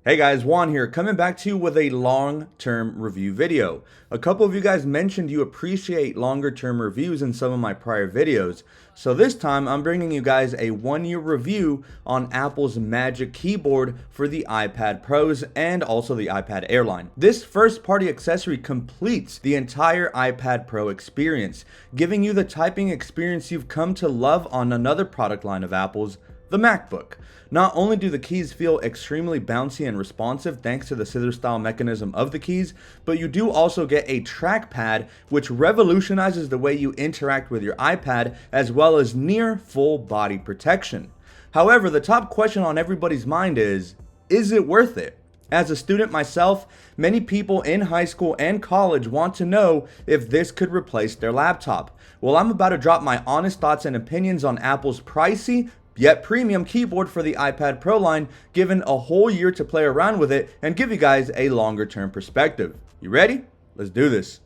Hey guys, Juan here, coming back to you with a long-term review video. A couple of you guys mentioned you appreciate longer-term reviews in some of my prior videos. So this time, I'm bringing you guys a one-year review on Apple's Magic Keyboard for the iPad Pros and also the iPad Airline. This first-party accessory completes the entire iPad Pro experience, giving you the typing experience you've come to love on another product line of Apple's, the MacBook. Not only do the keys feel extremely bouncy and responsive thanks to the scissor style mechanism of the keys, but you do also get a trackpad which revolutionizes the way you interact with your iPad, as well as near full body protection. However, the top question on everybody's mind is it worth it? As a student myself, many people in high school and college want to know if this could replace their laptop. Well, I'm about to drop my honest thoughts and opinions on Apple's pricey yet premium keyboard for the iPad Pro line, given a whole year to play around with it and give you guys a longer term perspective. You ready? Let's do this.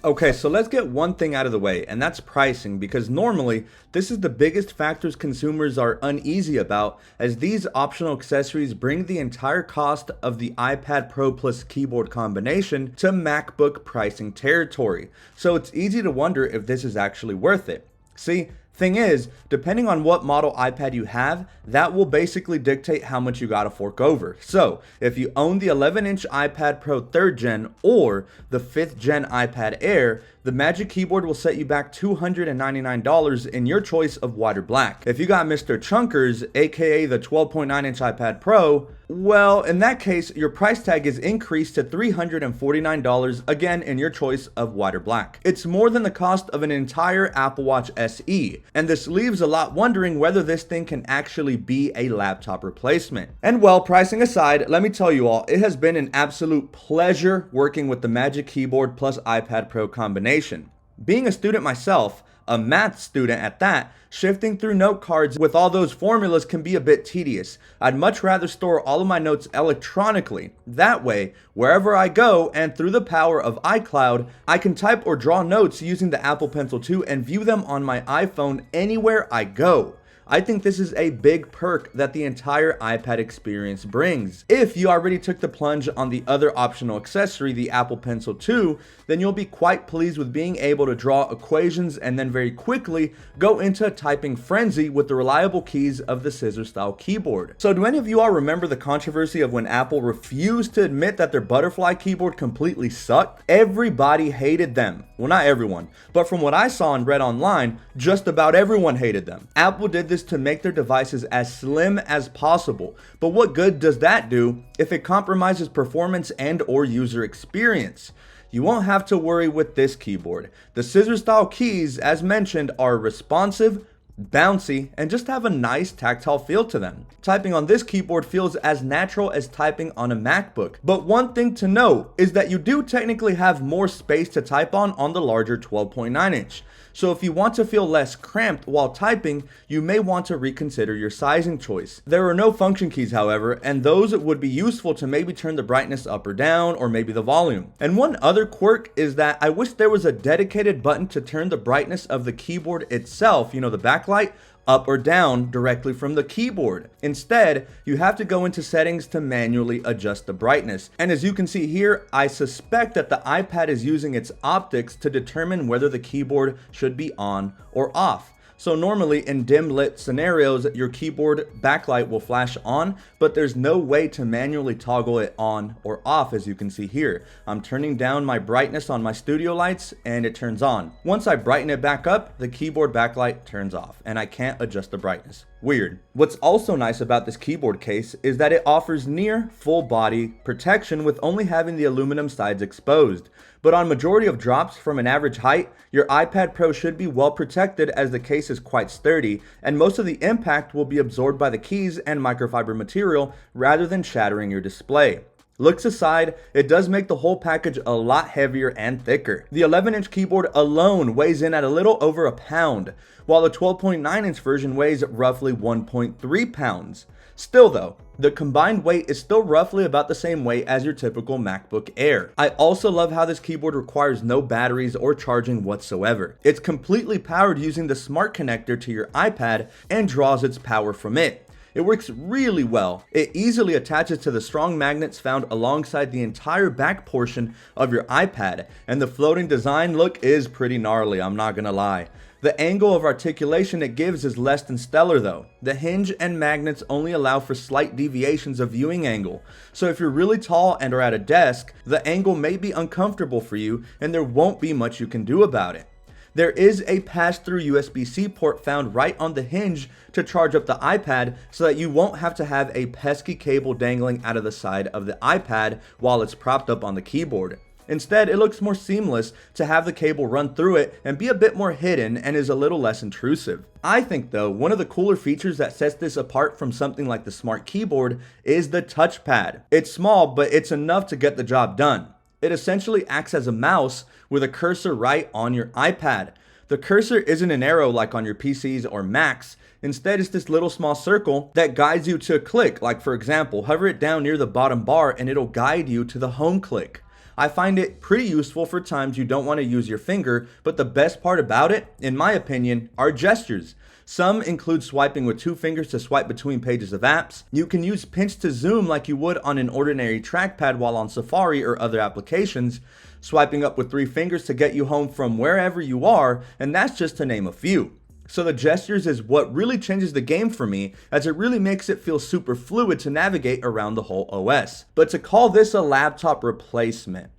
Okay, so let's get one thing out of the way, and that's pricing, because normally this is the biggest factors consumers are uneasy about, as these optional accessories bring the entire cost of the iPad Pro plus keyboard combination to MacBook pricing territory. So it's easy to wonder if this is actually worth it. See, thing is, depending on what model iPad you have, that will basically dictate how much you gotta fork over. So, if you own the 11-inch iPad Pro 3rd Gen or the 5th Gen iPad Air, the Magic Keyboard will set you back $299 in your choice of white or black. If you got Mr. Chunkers, aka the 12.9-inch iPad Pro, well, in that case, your price tag is increased to $349, again in your choice of white or black. It's more than the cost of an entire Apple Watch SE, and this leaves a lot wondering whether this thing can actually be a laptop replacement. And well, pricing aside, let me tell you all, it has been an absolute pleasure working with the Magic Keyboard plus iPad Pro combination. Being a student myself, a math student at that, shifting through note cards with all those formulas can be a bit tedious. I'd much rather store all of my notes electronically. That way, wherever I go and through the power of iCloud, I can type or draw notes using the Apple Pencil 2 and view them on my iPhone anywhere I go. I think this is a big perk that the entire iPad experience brings. If you already took the plunge on the other optional accessory, the Apple Pencil 2, then you'll be quite pleased with being able to draw equations and then very quickly go into a typing frenzy with the reliable keys of the scissor style keyboard. So do any of you all remember the controversy of when Apple refused to admit that their butterfly keyboard completely sucked? Everybody hated them. Well, not everyone, but from what I saw and read online, just about everyone hated them. Apple did this to make their devices as slim as possible, but what good does that do if it compromises performance and or user experience? You won't have to worry with this keyboard. The scissor style keys, as mentioned, are responsive, bouncy, and just have a nice tactile feel to them. Typing on this keyboard feels as natural as typing on a MacBook. But one thing to note is that you do technically have more space to type on the larger 12.9-inch. So if you want to feel less cramped while typing, you may want to reconsider your sizing choice. There are no function keys, however, and those would be useful to maybe turn the brightness up or down, or maybe the volume. And one other quirk is that I wish there was a dedicated button to turn the brightness of the keyboard itself, you know, the backlight, up or down directly from the keyboard. Instead, you have to go into settings to manually adjust the brightness. And as you can see here, I suspect that the iPad is using its optics to determine whether the keyboard should be on or off. So normally in dim lit scenarios, your keyboard backlight will flash on, but there's no way to manually toggle it on or off, as you can see here. I'm turning down my brightness on my studio lights and it turns on. Once I brighten it back up, the keyboard backlight turns off and I can't adjust the brightness. Weird. What's also nice about this keyboard case is that it offers near full body protection with only having the aluminum sides exposed. But on majority of drops from an average height, your iPad Pro should be well protected as the case is quite sturdy, and most of the impact will be absorbed by the keys and microfiber material rather than shattering your display. Looks aside, it does make the whole package a lot heavier and thicker. The 11-inch keyboard alone weighs in at a little over a pound, while the 12.9-inch version weighs roughly 1.3 pounds. Still though, the combined weight is still roughly about the same weight as your typical MacBook Air. I also love how this keyboard requires no batteries or charging whatsoever. It's completely powered using the smart connector to your iPad and draws its power from it. It works really well. It easily attaches to the strong magnets found alongside the entire back portion of your iPad, and the floating design look is pretty gnarly, I'm not gonna lie. The angle of articulation it gives is less than stellar though. The hinge and magnets only allow for slight deviations of viewing angle, so if you're really tall and are at a desk, the angle may be uncomfortable for you and there won't be much you can do about it. There is a pass-through USB-C port found right on the hinge to charge up the iPad so that you won't have to have a pesky cable dangling out of the side of the iPad while it's propped up on the keyboard. Instead, it looks more seamless to have the cable run through it and be a bit more hidden and is a little less intrusive. I think though, one of the cooler features that sets this apart from something like the smart keyboard is the touchpad. It's small, but it's enough to get the job done. It essentially acts as a mouse with a cursor right on your iPad. The cursor isn't an arrow like on your PCs or Macs. Instead, it's this little small circle that guides you to a click. Like for example, hover it down near the bottom bar and it'll guide you to the home click. I find it pretty useful for times you don't want to use your finger, but the best part about it, in my opinion, are gestures. Some include swiping with 2 fingers to swipe between pages of apps. You can use pinch to zoom like you would on an ordinary trackpad while on Safari or other applications, swiping up with 3 fingers to get you home from wherever you are, and that's just to name a few. So the gestures is what really changes the game for me, as it really makes it feel super fluid to navigate around the whole OS. But to call this a laptop replacement,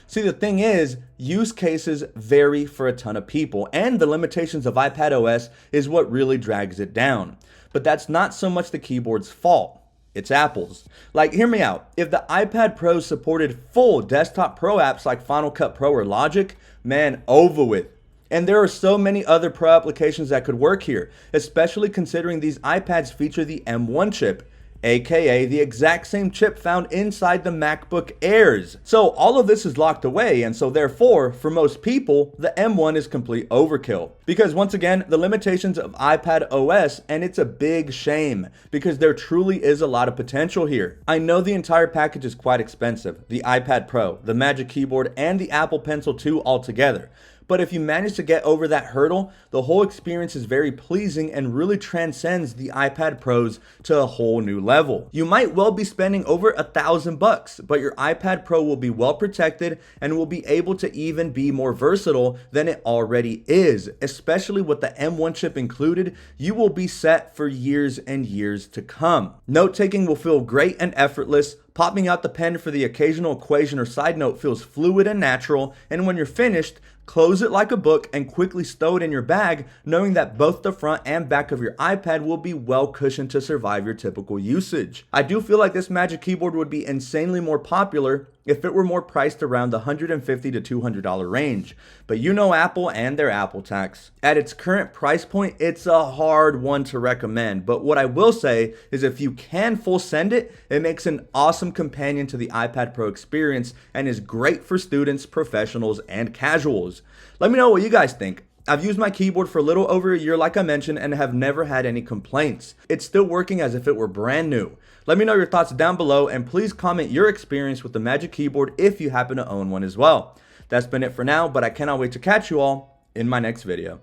see, the thing is, use cases vary for a ton of people, and the limitations of iPad OS is what really drags it down. But that's not so much the keyboard's fault. It's Apple's. Like, hear me out. If the iPad Pro supported full desktop pro apps like Final Cut Pro or Logic, man, over with. And there are so many other pro applications that could work here, especially considering these iPads feature the M1 chip, aka the exact same chip found inside the MacBook Airs. So all of this is locked away, and so therefore, for most people, the M1 is complete overkill. Because once again, the limitations of iPad OS, and it's a big shame, because there truly is a lot of potential here. I know the entire package is quite expensive, the iPad Pro, the Magic Keyboard, and the Apple Pencil 2 altogether. But if you manage to get over that hurdle, the whole experience is very pleasing and really transcends the iPad Pros to a whole new level. You might well be spending over $1,000, but your iPad Pro will be well protected and will be able to even be more versatile than it already is. Especially with the M1 chip included, you will be set for years and years to come. Note-taking will feel great and effortless. Popping out the pen for the occasional equation or side note feels fluid and natural, and when you're finished, close it like a book and quickly stow it in your bag, knowing that both the front and back of your iPad will be well cushioned to survive your typical usage. I do feel like this Magic Keyboard would be insanely more popular if it were more priced around the $150 to $200 range. But you know Apple and their Apple tax. At its current price point, it's a hard one to recommend. But what I will say is if you can full send it, it makes an awesome companion to the iPad Pro experience and is great for students, professionals, and casuals. Let me know what you guys think. I've used my keyboard for a little over a year like I mentioned and have never had any complaints. It's still working as if it were brand new. Let me know your thoughts down below and please comment your experience with the Magic Keyboard if you happen to own one as well. That's been it for now, but I cannot wait to catch you all in my next video.